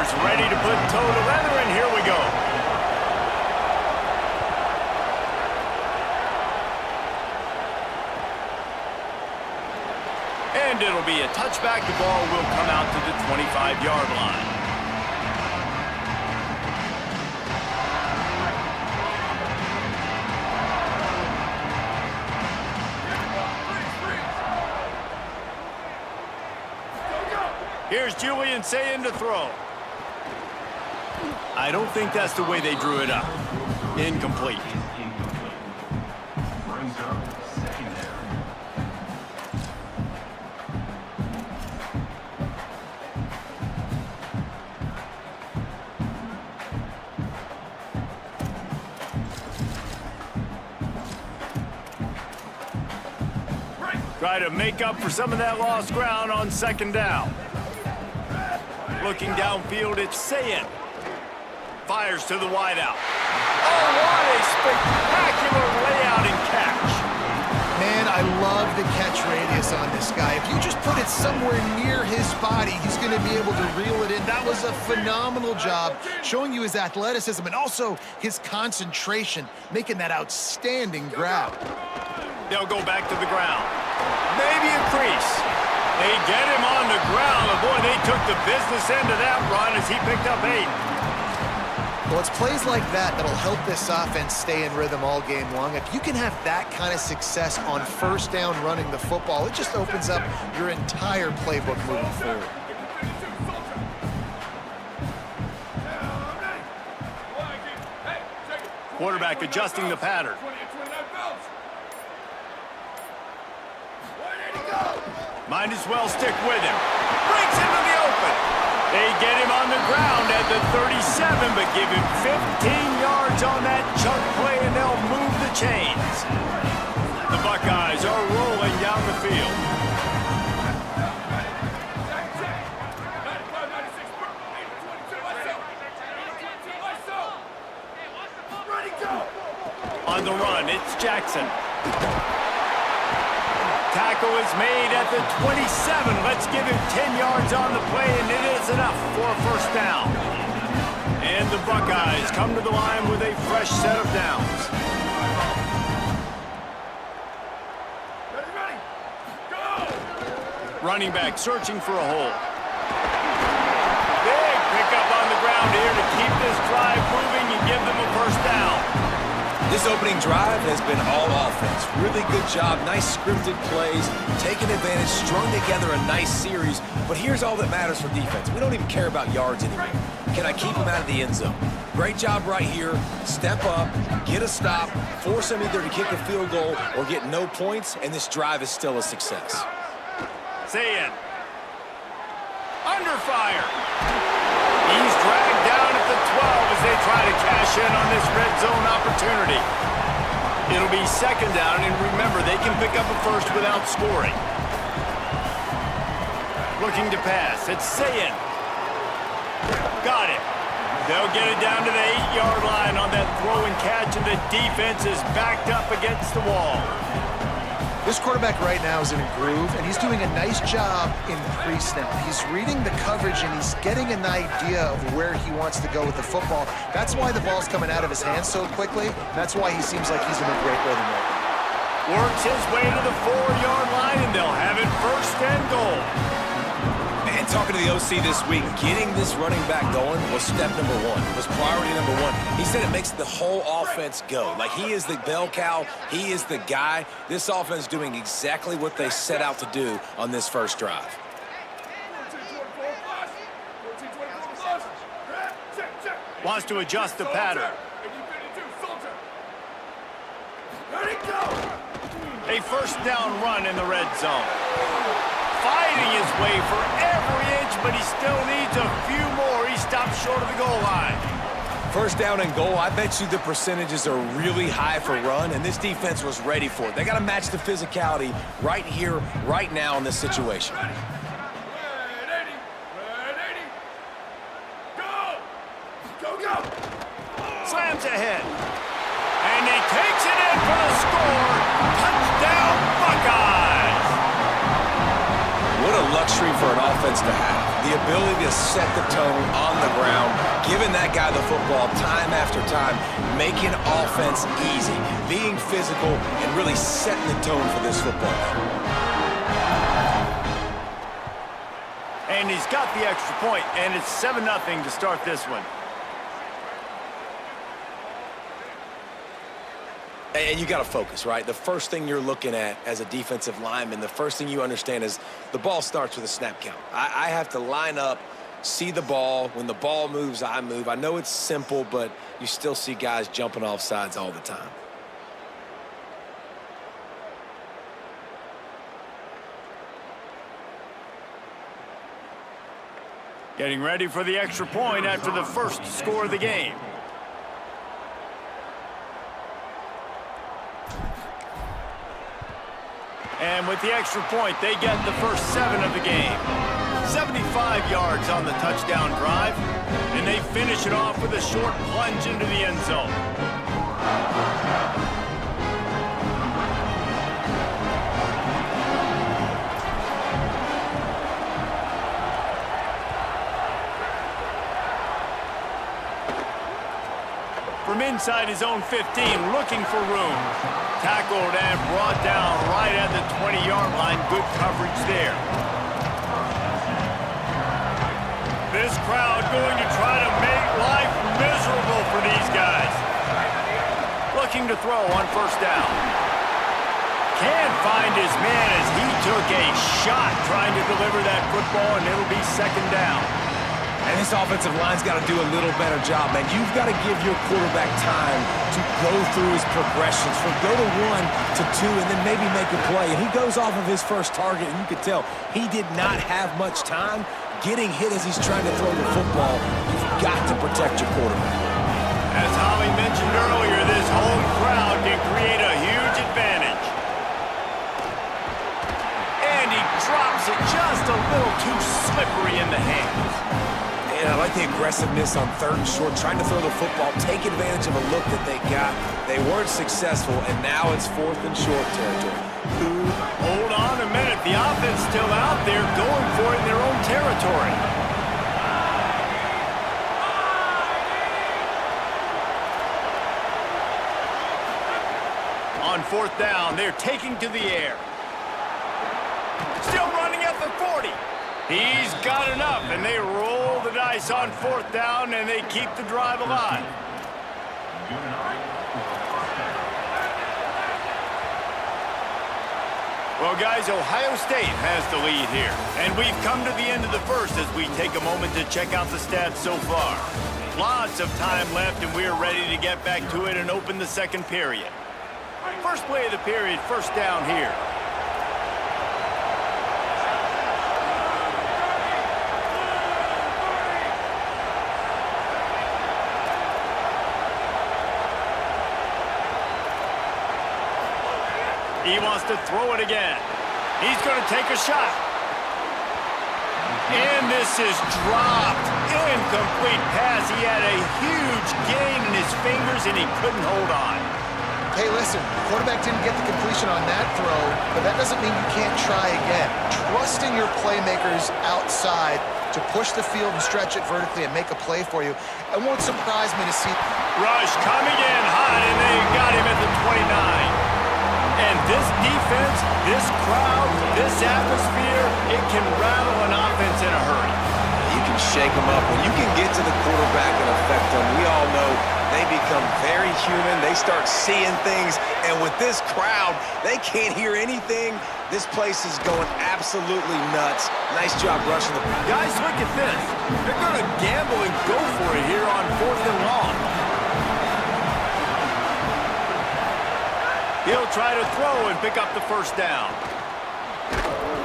Players ready to put toe to leather, and here we go. And it'll be a touchback. The ball will come out to the 25-yard line. Here's Julian saying to throw. I don't think that's the way they drew it up. Incomplete. Try to make up for some of that lost ground on second down. Looking downfield, it's Sayin. Fires to the wideout. Oh, what a spectacular layout and catch. Man, I love the catch radius on this guy. If you just put it somewhere near his body, he's going to be able to reel it in. That was a phenomenal job, showing you his athleticism and also his concentration, making that outstanding grab. They'll go back to the ground. Maybe a crease. They get him on the ground, and boy, they took the business end of that run as he picked up 8. Well, it's plays like that that'll help this offense stay in rhythm all game long. If you can have that kind of success on first down running the football, it just opens up your entire playbook moving forward. Quarterback adjusting the pattern. Might as well stick with him. Breaks into the open. They get him on the ground at the 37, but give him 15 yards on that chunk play, and they'll move the chains. The Buckeyes are rolling down the field. On the run, it's Jackson. Tackle is made at the 27. Let's give him 10 yards on the play, and it is enough for a first down. And the Buckeyes come to the line with a fresh set of downs. Ready, go! Running back searching for a hole. Big pickup on the ground here to keep this drive moving and give them a first down. This opening drive has been all offense. Really good job, nice scripted plays, taking advantage, strung together a nice series. But here's all that matters for defense. We don't even care about yards anymore. Can I keep them out of the end zone? Great job right here. Step up, get a stop, force them either to kick a field goal or get no points, and this drive is still a success. Sayin. Under fire. He's dragged down at the 12 as they try to cash in on this red zone opportunity. It'll be second down, and remember, they can pick up a first without scoring. Looking to pass. It's Sayin. Got it. They'll get it down to the 8-yard line on that throw and catch, and the defense is backed up against the wall. This quarterback right now is in a groove, and he's doing a nice job in pre-snap. He's reading the coverage, and he's getting an idea of where he wants to go with the football. That's why the ball's coming out of his hands so quickly. That's why he seems like he's in a great rhythm right now. Works his way to the 4-yard line, and they'll have it first and goal. Man, talking to the OC this week, getting this running back going was step number one, was priority number one. He said it makes the whole offense go. Like, he is the bell cow, he is the guy. This offense doing exactly what they set out to do on this first drive. Wants to adjust the pattern. A first down run in the red zone. Fighting his way for every inch, but he still needs a few more. He stops short of the goal line. First down and goal, I bet you the percentages are really high for run, and this defense was ready for it. They got to match the physicality right here, right now in this situation. Go! Slams ahead. And he takes it in for the score. Touchdown, Buckeyes! What a luxury for an offense to have. The ability to set the tone on the ground, giving that guy the football time after time, making offense easy, being physical, and really setting the tone for this football game. And he's got the extra point, and it's 7-0 to start this one. And you got to focus, right? The first thing you're looking at as a defensive lineman, the first thing you understand is the ball starts with a snap count. I have to line up, see the ball. When the ball moves, I move. I know it's simple, but you still see guys jumping off sides all the time. Getting ready for the extra point after the first score of the game. And with the extra point, they get the first 7 of the game. 75 yards on the touchdown drive, and they finish it off with a short plunge into the end zone. From inside his own 15, looking for room. Tackled and brought down right at the 20-yard line. Good coverage there. This crowd going to try to make life miserable for these guys. Looking to throw on first down. Can't find his man as he took a shot trying to deliver that football, and it'll be second down. And this offensive line's got to do a little better job, man. You've got to give your quarterback time to go through his progressions, from go to 1 to 2, and then maybe make a play. And he goes off of his first target, and you could tell he did not have much time getting hit as he's trying to throw the football. You've got to protect your quarterback. As Holly mentioned earlier, this home crowd can create a huge advantage. And he drops it just a little too slippery in the hands. And I like the aggressiveness on 3rd and short, trying to throw the football, take advantage of a look that they got. They weren't successful, and now it's 4th and short territory. Hold on a minute. The offense still out there going for it in their own territory. On 4th down, they're taking to the air. Still running at the 40. He's got enough, and they roll the dice on 4th down, and they keep the drive alive. Well, guys, Ohio State has the lead here, and we've come to the end of the first as we take a moment to check out the stats so far. Lots of time left, and we're ready to get back to it and open the second period. First play of the period, first down here. He wants to throw it again. He's going to take a shot. And this is dropped. Incomplete pass. He had a huge gain in his fingers, and he couldn't hold on. Hey, listen, the quarterback didn't get the completion on that throw, but that doesn't mean you can't try again. Trusting your playmakers outside to push the field and stretch it vertically and make a play for you. It won't surprise me to see. Rush coming in hot, and they got him at the 29. And this defense, this crowd, this atmosphere, it can rattle an offense in a hurry. You can shake them up. When you can get to the quarterback and affect them, we all know they become very human. They start seeing things. And with this crowd, they can't hear anything. This place is going absolutely nuts. Nice job rushing the ball. Guys, look at this. They're going to gamble and go for it here on 4th and long. He'll try to throw and pick up the first down.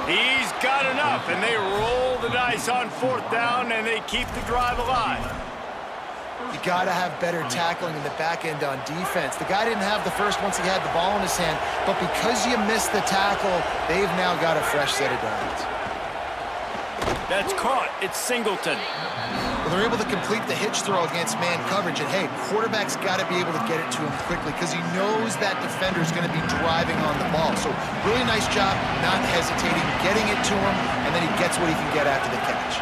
He's got enough, and they roll the dice on 4th down, and they keep the drive alive. You got to have better tackling in the back end on defense. The guy didn't have the first once he had the ball in his hand, but because you missed the tackle, they've now got a fresh set of downs. That's caught. It's Singleton. Well, they're able to complete the hitch throw against man coverage, and hey, quarterback's got to be able to get it to him quickly because he knows that defender's going to be driving on the ball. So really nice job not hesitating, getting it to him, and then he gets what he can get after the catch.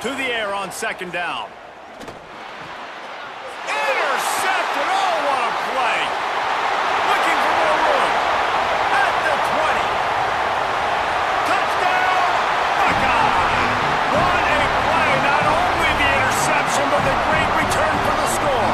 To the air on second down. Intercepted! Oh, what a play! Looking for more room. At the 20. Touchdown! Buckeye! What a play! Not only the interception, but the great return for the score.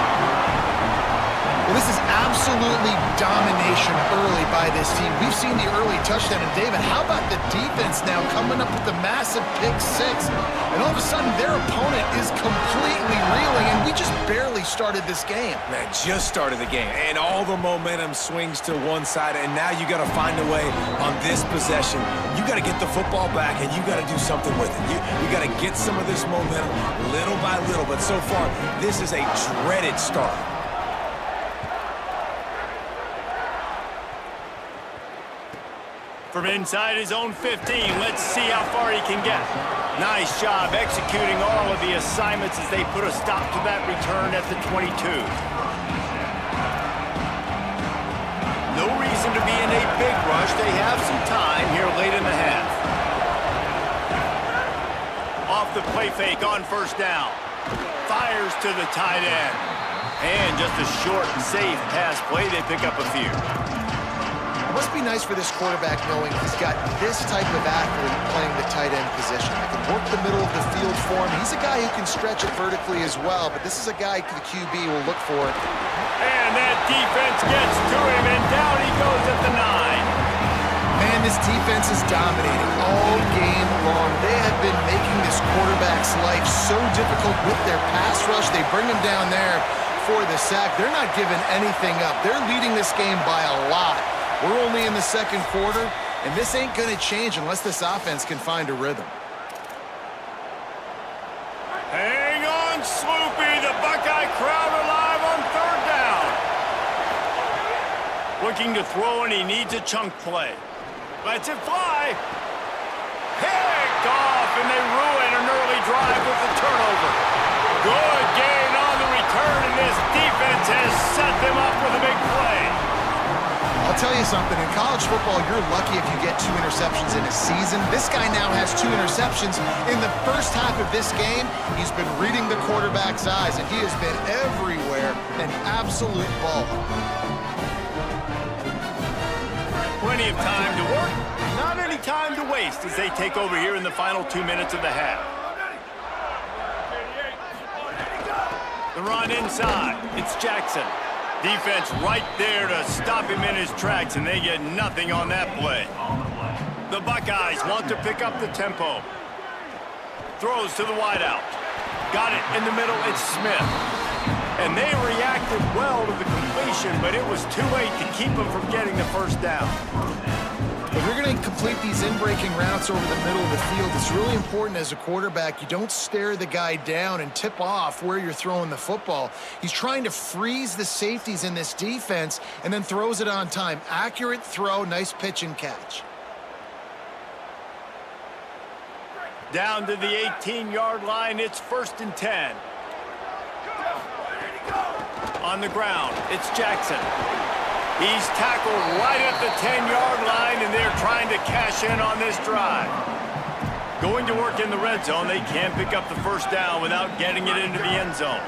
Well, this is absolutely domination early by this team. We've seen the early touchdown, and David, how about the defense now coming up with the massive pick six? And all of a sudden, their opponent is completely reeling, and we just barely started this game. Man, just started the game, and all the momentum swings to one side, and now you got to find a way on this possession. You got to get the football back, and you got to do something with it. You got to get some of this momentum little by little, but so far, this is a dreaded start. From inside his own 15, let's see how far he can get. Nice job executing all of the assignments as they put a stop to that return at the 22. No reason to be in a big rush. They have some time here late in the half. Off the play fake on first down. Fires to the tight end. And just a short and safe pass play. They pick up a few. Must be nice for this quarterback knowing he's got this type of athlete playing the tight end position. They can work the middle of the field for him. He's a guy who can stretch it vertically as well, but this is a guy the QB will look for. And that defense gets to him, and down he goes at the 9. Man, this defense is dominating all game long. They have been making this quarterback's life so difficult with their pass rush. They bring him down there for the sack. They're not giving anything up. They're leading this game by a lot. We're only in the second quarter, and this ain't going to change unless this offense can find a rhythm. Hang on, Sloopy. The Buckeye crowd alive on third down. Looking to throw, and he needs a chunk play. Lets it fly. Picked off, and they ruin an early drive with the turnover. Good gain on the return, and this defense has set them up with a big play. I'll tell you something, in college football, you're lucky if you get 2 interceptions in a season. This guy now has 2 interceptions. In the first half of this game, he's been reading the quarterback's eyes, and he has been everywhere, an absolute ball. Plenty of time to work, not any time to waste as they take over here in the final 2 minutes of the half. The run inside, it's Jackson. Defense right there to stop him in his tracks, and they get nothing on that play. The Buckeyes want to pick up the tempo. Throws to the wideout. Got it in the middle, it's Smith. And they reacted well to the completion, but it was too late to keep them from getting the first down. If you're going to complete these in-breaking routes over the middle of the field, it's really important as a quarterback you don't stare the guy down and tip off where you're throwing the football. He's trying to freeze the safeties in this defense and then throws it on time. Accurate throw, nice pitch and catch. Down to the 18-yard line, it's 1st and 10. On the ground, it's Jackson. He's tackled right at the 10-yard line, and they're trying to cash in on this drive. Going to work in the red zone, they can't pick up the first down without getting it into the end zone.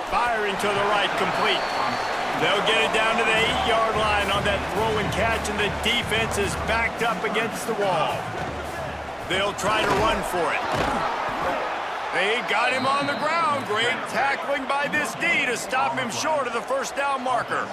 Firing to the right, complete. They'll get it down to the 8-yard line on that throw and catch, and the defense is backed up against the wall. They'll try to run for it. They got him on the ground. Great tackling by this D to stop him short of the first down marker.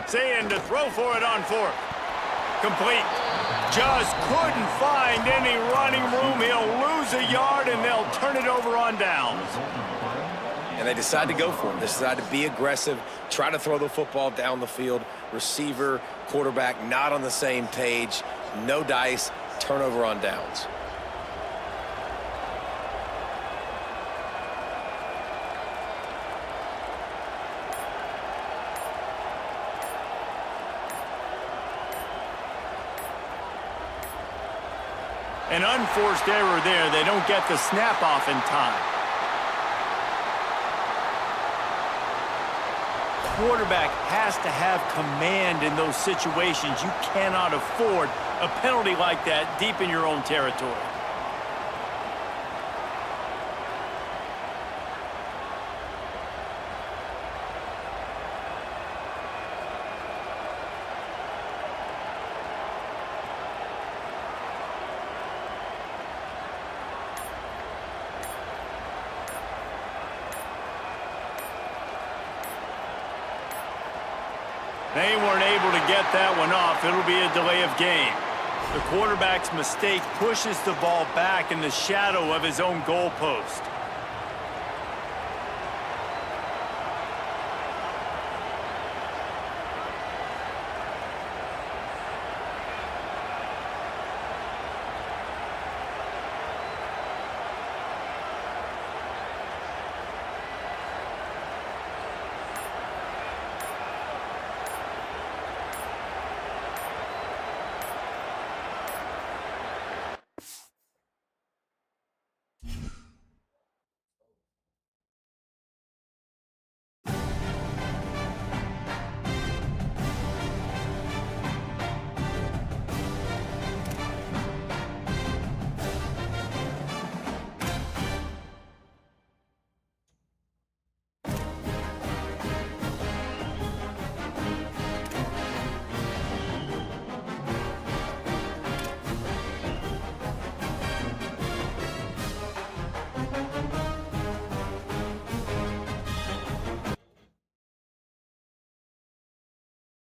Saying to throw for it on 4th. Complete. Just couldn't find any running room. He'll lose a yard, and they'll turn it over on downs. And they decide to go for it. They decide to be aggressive, try to throw the football down the field. Receiver, quarterback, not on the same page. No dice, turnover on downs. An unforced error there. They don't get the snap off in time. Quarterback has to have command in those situations. You cannot afford a penalty like that deep in your own territory. They weren't able to get that one off. It'll be a delay of game. The quarterback's mistake pushes the ball back in the shadow of his own goalpost.